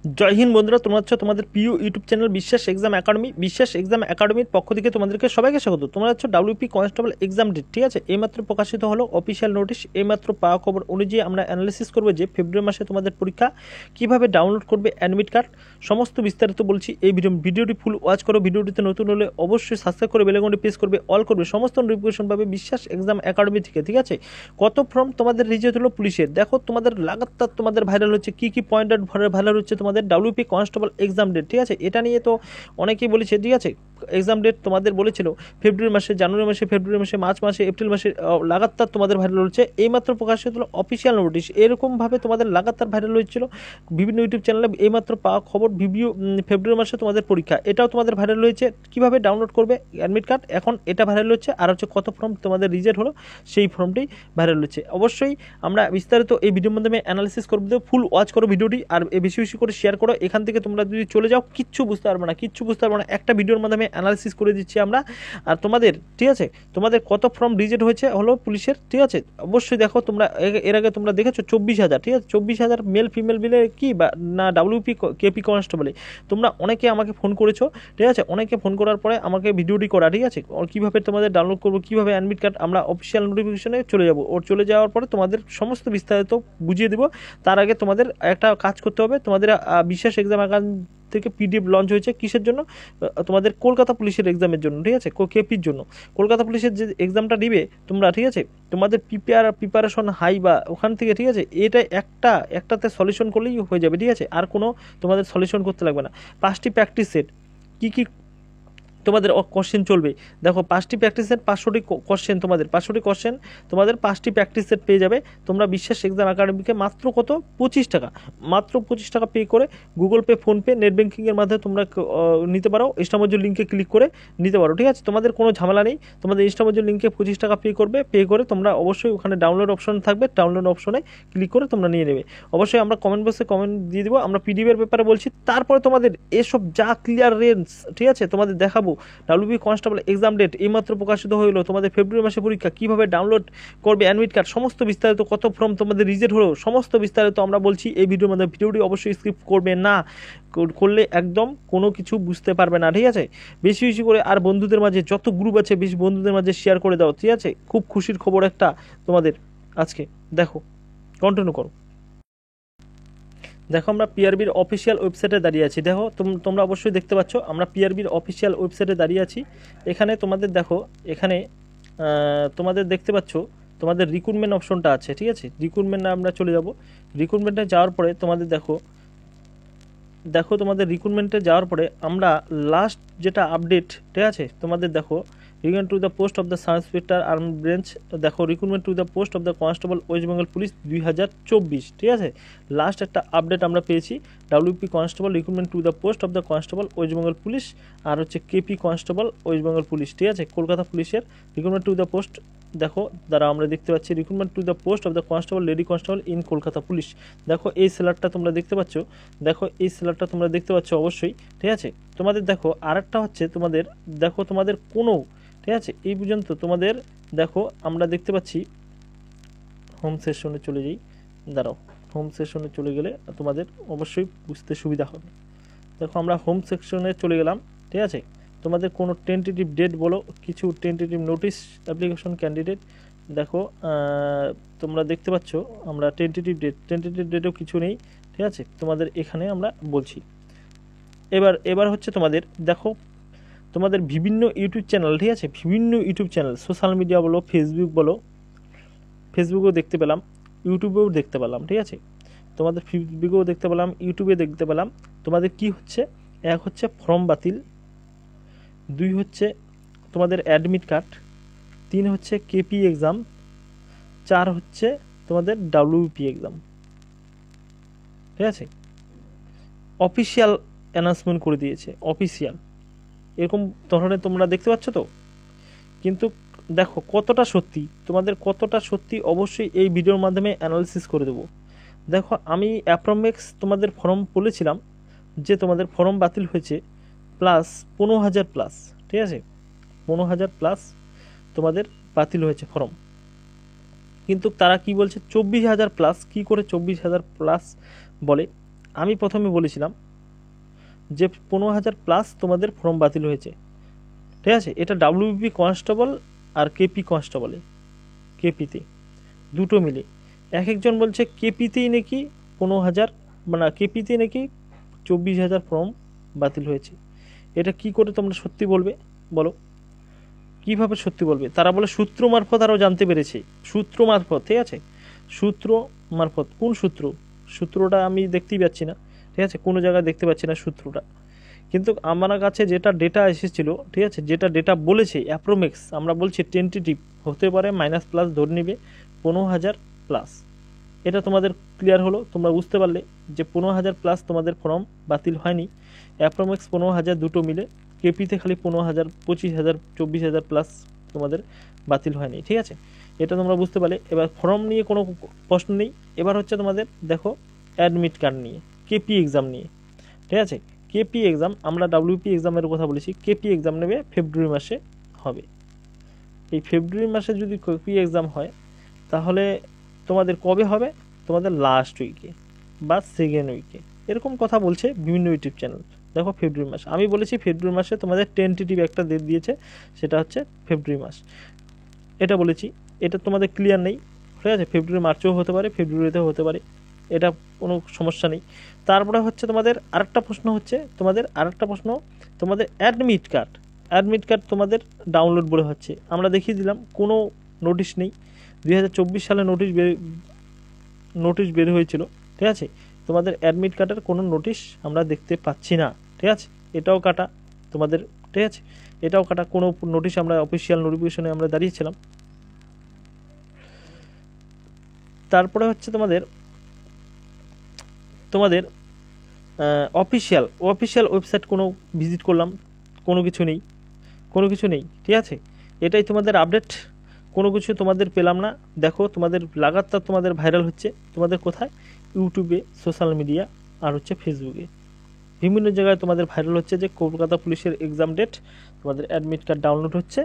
জয় হিন্দ বন্ধুরা, তোমরা হচ্ছে তোমাদের প্রিয় ইউটিউব চ্যানেল বিশ্বাস এক্সাম একাডেমি। বিশ্বাস এক্সাম একাডেমির পক্ষ থেকে তোমাদেরকে সবাইকে স্বাগত। তোমরা হচ্ছে ডাব্লিউপি কনস্টেবল এক্সাম ডেট, ঠিক আছে, এইমাত্র প্রকাশিত হলো অফিসিয়াল নোটিশ। এইমাত্র পাওয়া খবর অনুযায়ী আমরা অ্যানালিসিস করবো যে ফেব্রুয়ারি মাসে তোমাদের পরীক্ষা, কিভাবে ডাউনলোড করবে অ্যাডমিট কার্ড, সমস্ত বিস্তারিত বলছি। এই ভিডিওটি ফুল ওয়াচ করো। ভিডিওটিতে নতুন হলে অবশ্যই সাবস্ক্রাইব করে বেলাইকনটি প্রেস করবে, অল করবে, সমস্ত নোটিফিকেশন পাবে বিশ্বাস এক্সাম একাডেমি থেকে, ঠিক আছে। কত ফর্ম তোমাদের রিজেক্ট হলো পুলিশের, দেখো তোমাদের লাগাতার তোমাদের ভাইরাল হচ্ছে, কি কি পয়েন্ট ভাইরাল হচ্ছে তোমাদের ডাব্লিউপি কনস্টেবল এক্সাম ডেট, ঠিক আছে। এটা নিয়ে তো অনেকেই বলেছে, ঠিক আছে, এক্সাম ডেট তোমাদের বলেছিল ফেব্রুয়ারি মাসে, জানুয়ারি মাসে, ফেব্রুয়ারি মাসে, মার্চ মাসে, এপ্রিল মাসে, লাগাতার তোমাদের ভাইরাল হচ্ছে। এইমাত্র প্রকাশিত হলো অফিসিয়াল নোটিশ। এরকমভাবে তোমাদের লাগাতার ভাইরাল হচ্ছিল বিভিন্ন ইউটিউব চ্যানেলে। এইমাত্র পাওয়া খবর ফেব্রুয়ারি মাসে তোমাদের পরীক্ষা, এটাও তোমাদের ভাইরাল হয়েছে। কিভাবে ডাউনলোড করবে অ্যাডমিট কার্ড, এখন এটা ভাইরাল হচ্ছে। আর হচ্ছে কত ফর্ম তোমাদের রিজেক্ট হলো, সেই ফর্মটি ভাইরাল হচ্ছে। অবশ্যই আমরা বিস্তারিত এই ভিডিওর মাধ্যমে অ্যানালিসিস করবো। ফুল ওয়াচ করো ভিডিওটি, আর বেশি বেশি করে শেয়ার করো। এখান থেকে তোমরা যদি চলে যাও কিচ্ছু বুঝতে পারবে না, কিচ্ছু বুঝতে পারবে না। একটা ভিডিওর মাধ্যমে অ্যানালিসিস করে দিচ্ছি আমরা। আর তোমাদের, ঠিক আছে, তোমাদের কত ফর্ম রিজেক্ট হয়েছে হলো পুলিশের, ঠিক আছে। অবশ্যই দেখো, তোমরা এর আগে তোমরা দেখেছো 24,000, ঠিক আছে, 24,000 মেল ফিমেল মিলে কি বা না ডাব্লিউপি কেপি কনস্টেবলে। তোমরা অনেকে আমাকে ফোন করেছো, ঠিক আছে, অনেকে ফোন করার পরে আমাকে ভিডিওটি করা, ঠিক আছে, কীভাবে তোমাদের ডাউনলোড করবো, কীভাবে অ্যাডমিট কার্ড, আমরা অফিসিয়াল নোটিফিকেশনে চলে যাবো। ওর চলে যাওয়ার পরে তোমাদের সমস্ত বিস্তারিত বুঝিয়ে দেবো। তার আগে তোমাদের একটা কাজ করতে হবে। তোমাদের বিশ্বাস এক্সাম থেকে পিডিএফ লঞ্চ হয়েছে, কিসের জন্য? তোমাদের কলকাতা পুলিশের এক্সামের জন্য, ঠিক আছে, কেপির জন্য। কলকাতা পুলিশের যে এক্সামটা দিবে তোমরা, ঠিক আছে, তোমাদের প্রিপারেশন হাই বা ওখান থেকে, ঠিক আছে, এটা একটাতে সলিউশন করলেই হয়ে যাবে, ঠিক আছে। আর কোনো তোমাদের সলিউশন করতে লাগবে না। 5টি প্র্যাকটিস সেট, কী কী তোমাদের কোশ্চেন চলবে, দেখো 5টি প্র্যাকটিস সেট, 500টি কোশ্চেন, তোমাদের 500টি কোশ্চেন, তোমাদের 5টি প্র্যাকটিস সেট পেয়ে যাবে তোমরা বিশ্বাস এক্সাম একাডেমিকে। মাত্র কত? 25 টাকা, মাত্র 25 টাকা পে করে গুগল পে, ফোনপে, নেট ব্যাঙ্কিংয়ের মাধ্যমে তোমরা নিতে পারো। ইনস্টামজুর লিঙ্কে ক্লিক করে নিতে পারো, ঠিক আছে। তোমাদের কোনো ঝামেলা নেই। তোমাদের ইনস্টামজুর লিঙ্কে 25 টাকা পে করবে, পে করে তোমরা অবশ্যই ওখানে ডাউনলোড অপশন থাকবে, ডাউনলোড অপশনে ক্লিক করে তোমরা নিয়ে নেবে। অবশ্যই আমরা কমেন্ট বক্সে কমেন্ট দিয়ে দেবো। আমরা পিডিএফের ব্যাপারে বলছি, তারপরে তোমাদের এসব যা ক্লিয়ার রেঞ্জ, ঠিক আছে, তোমাদের দেখাবো। ডাব্লিউবি কনস্টেবল এক্সাম ডেট এইমাত্র প্রকাশিত হলো, তোমাদের ফেব্রুয়ারি মাসে পরীক্ষা, কিভাবে ডাউনলোড করবে অ্যাডমিট কার্ড, সমস্ত বিস্তারিত, কত ফর্ম তোমাদের রিজেক্ট হলো, সমস্ত বিস্তারিত আমরা বলছি এই ভিডিওর মধ্যে। ভিডিওটি অবশ্যই স্কিপ করবে না, করলে একদম কোনো কিছু বুঝতে পারবে না, ঠিক আছে। বেশি বেশি করে আর বন্ধুদের মাঝে, যত গ্রুপ আছে বেশি বন্ধুদের মাঝে শেয়ার করে দাও, ঠিক আছে। খুব খুশির খবর একটা তোমাদের আজকে, দেখো, কন্টিনিউ করো। দেখো, আমরা পিআরবির অফিসিয়াল ওয়েবসাইটে দাঁড়িয়ে আছি। দেখো, তোমরা অবশ্যই দেখতে পাচ্ছ আমরা পিআরবির অফিসিয়াল ওয়েবসাইটে দাঁড়িয়ে আছি। এখানে তোমাদের দেখো, এখানে তোমাদের দেখতে পাচ্ছ তোমাদের রিক্রুটমেন্ট অপশনটা আছে, ঠিক আছে। রিক্রুটমেন্টে আমরা চলে যাব। রিক্রুটমেন্টে যাওয়ার পরে তোমাদের দেখো, তোমাদের রিক্রুটমেন্টে যাওয়ার পরে আমরা লাস্ট যেটা আপডেট, ঠিক আছে, তোমাদের দেখো recruitment to the post of the sub inspector arm branch, দেখো recruitment to the post of the constable West Bengal police 2024, ঠিক আছে। লাস্ট একটা আপডেট আমরা পেয়েছি, WP constable recruitment to the post of the constable West Bengal police, আর হচ্ছে KP constable West Bengal police, ঠিক আছে, কলকাতা পুলিশের রিক্রুটমেন্ট টু দ্য পোস্ট। দেখো দ্বারা আমরা দেখতে পাচ্ছি recruitment to the post of the constable lady constable in Kolkata police. দেখো এই সেলারটা তোমরা দেখতে পাচ্ছ, দেখো এই সেলারটা তোমরা দেখতে পাচ্ছ অবশ্যই, ঠিক আছে। তোমাদের দেখো আরেকটা হচ্ছে, তোমাদের দেখো তোমাদের কোনো, ঠিক আছে, এই পর্যন্ত তোমাদের দেখো আমরা দেখতে পাচ্ছি। হোম সেশনে চলে যাই, দাঁড়াও, হোম সেশনে চলে গেলে তোমাদের অবশ্যই বুঝতে সুবিধা হবে। দেখো আমরা হোম সেকশনে চলে গেলাম, ঠিক আছে। তোমাদের কোনো টেন্টেটিভ ডেট বলো, কিছু টেন্টেটিভ নোটিশ অ্যাপ্লিকেশন ক্যান্ডিডেট, দেখো তোমরা দেখতে পাচ্ছ আমরা টেন্টেটিভ ডেটও কিছু নেই, ঠিক আছে। তোমাদের এখানে আমরা বলছি। এবার হচ্ছে তোমাদের দেখো, তোমাদের বিভিন্ন ইউটিউব চ্যানেল, ঠিক আছে, বিভিন্ন ইউটিউব চ্যানেল, সোশ্যাল মিডিয়া বলো, ফেসবুক বলো, ফেসবুকেও দেখতে পেলাম, ইউটিউবেও দেখতে পেলাম, ঠিক আছে। তোমাদের ফেসবুকেও দেখতে পেলাম, ইউটিউবে দেখতে পেলাম। তোমাদের কি হচ্ছে, এক হচ্ছে ফর্ম বাতিল, 2 হচ্ছে তোমাদের অ্যাডমিট কার্ড, 3 হচ্ছে কেপি এক্সাম, 4 হচ্ছে তোমাদের ডাব্লিউপি এক্সাম, ঠিক আছে। অফিসিয়াল অ্যানাউন্সমেন্ট করে দিয়েছে, অফিসিয়াল, এরকম ধরনের তোমরা দেখতে পাচ্ছ তো। কিন্তু দেখো কতটা সত্যি, তোমাদের কতটা সত্যি অবশ্যই এই ভিডিওর মাধ্যমে অ্যানালিসিস করে দেবো। দেখো আমি অ্যাপ্রমেক্স তোমাদের ফর্ম বলেছিলাম যে তোমাদের ফর্ম বাতিল হয়েছে প্লাস 15,000 প্লাস, ঠিক আছে, 15,000 প্লাস তোমাদের বাতিল হয়েছে ফর্ম। কিন্তু তারা কি বলছে 24,000 প্লাস, কি করে 24,000 প্লাস বলে, আমি প্রথমে বলেছিলাম যে 15,000 প্লাস তোমাদের ফর্ম বাতিল হয়েছে, ঠিক আছে। এটা ডাব্লিউপি কনস্টেবল আর কেপি কনস্টেবলে, কেপিতে দুটো মিলে। এক একজন বলছে কেপিতেই নাকি 15,000, মানে কেপিতে নাকি 24,000 ফর্ম বাতিল হয়েছে। এটা কি করে তোমরা সত্যি বলবে বলো, কিভাবে সত্যি বলবে? তারা বলে সূত্র মারফত আরও জানতে পেরেছে, সূত্র মারফত, ঠিক আছে। সূত্র মারফত, কোন সূত্র? সূত্রটা আমি দেখতেই পাচ্ছি না, ঠিক আছে, কোনো জায়গায় দেখতে পাচ্ছি না সূত্রটা। কিন্তু আমার কাছে যেটা ডেটা এসেছিল, ঠিক আছে, যেটা ডেটা বলেছে অ্যাপ্রোমেক্স, আমরা বলছি টেন্টেটিভ হতে পারে, মাইনাস প্লাস ধরে নিবে 15,000 প্লাস। এটা তোমাদের ক্লিয়ার হলো, তোমরা বুঝতে পারলে যে 15,000 প্লাস তোমাদের ফর্ম বাতিল হয়নি। অ্যাপ্রোমেক্স 15,000 দুটো মিলে, কেপিতে খালি 15,000, 25,000, 24,000 প্লাস তোমাদের বাতিল হয়নি, ঠিক আছে। এটা তোমরা বুঝতে পারলে। এবার ফর্ম নিয়ে কোনো প্রশ্ন নেই। এবার হচ্ছে তোমাদের দেখো অ্যাডমিট কার্ড নিয়ে, কেপি এক্সাম নিয়ে, ঠিক আছে। কেপি এক্সাম, আমরা ডাব্লিউপি এক্সামের কথা বলেছি, কেপি এক্সাম নেবে ফেব্রুয়ারি মাসে হবে। এই ফেব্রুয়ারি মাসে যদি কেপি এক্সাম হয় তাহলে তোমাদের কবে হবে? তোমাদের লাস্ট উইকে বা সেকেন্ড উইকে, এরকম কথা বলছে বিভিন্ন ইউটিউব চ্যানেল। দেখো ফেব্রুয়ারি মাস, আমি বলেছি ফেব্রুয়ারি মাসে তোমাদের টেন্টেটিভ একটা ডেট দিয়েছে, সেটা হচ্ছে ফেব্রুয়ারি মাস, এটা বলেছি। এটা তোমাদের ক্লিয়ার নেই, ঠিক আছে। ফেব্রুয়ারি মার্চেও হতে পারে, ফেব্রুয়ারিতেও হতে পারে, এটা কোনো সমস্যা নেই। তারপরে হচ্ছে তোমাদের আরেকটা প্রশ্ন, তোমাদের অ্যাডমিট কার্ড তোমাদের ডাউনলোড বলে হচ্ছে, আমরা দেখিয়ে দিলাম কোনো নোটিশ নেই। 2024 সালে নোটিশ বের হয়েছিল, ঠিক আছে। তোমাদের অ্যাডমিট কার্ডের কোনো নোটিশ আমরা দেখতে পাচ্ছি না, ঠিক আছে। এটাও কাটা তোমাদের, ঠিক আছে, এটাও কাটা, কোনো নোটিশ আমরা অফিসিয়াল নোটিফিকেশনে আমরা দাঁড়িয়েছিলাম। তারপরে হচ্ছে তোমাদের অফিসিয়াল ওয়েবসাইট কোনো ভিজিট করলাম, কোনো কিছু নেই, ঠিক আছে। এটাই তোমাদের আপডেট, কোনো কিছু তোমাদের পেলাম না। দেখো তোমাদের লাগাতার তোমাদের ভাইরাল হচ্ছে, তোমাদের কোথায়? ইউটিউবে, সোশ্যাল মিডিয়া, আর হচ্ছে ফেসবুকে, বিভিন্ন জায়গায় তোমাদের ভাইরাল হচ্ছে যে কলকাতা পুলিশের এক্সাম ডেট, তোমাদের অ্যাডমিট কার্ড ডাউনলোড হচ্ছে,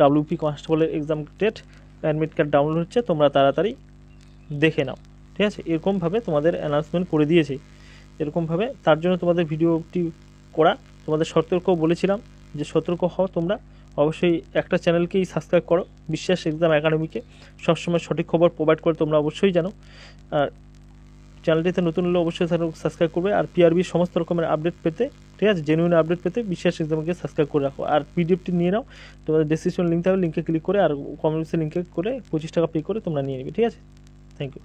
ডাব্লিউপি কনস্টেবলের exam date, admit card download হচ্ছে, তোমরা তাড়াতাড়ি দেখে নাও, ঠিক আছে। এরকমভাবে তোমাদের অ্যানাউন্সমেন্ট করে দিয়েছে, এরকমভাবে। তার জন্য তোমাদের ভিডিওটি করা, তোমাদের সতর্ক বলেছিলাম যে সতর্ক হও তোমরা, অবশ্যই একটা চ্যানেলকেই সাবস্ক্রাইব করো, বিশ্বাস এক্সাম একাডেমিকে, সবসময় সঠিক খবর প্রোভাইড করে তোমরা অবশ্যই জানো। আর চ্যানেলটিতে নতুন হলে অবশ্যই সাবস্ক্রাইব করবে। আর পিআরবির সমস্ত রকমের আপডেট পেতে, ঠিক আছে, জেনুইন আপডেট পেতে বিশ্বাস এক্সামকে সাবস্ক্রাইব করে রাখো। আর পিডিএফটি নিয়ে নাও, তোমাদের ডেসক্রিপশন লিঙ্ক থাকবে, লিঙ্কে ক্লিক করে আর কমেন্টসে লিঙ্কে করে 25 টাকা পে করে তোমরা নিয়ে নেবে, ঠিক আছে। Thank you.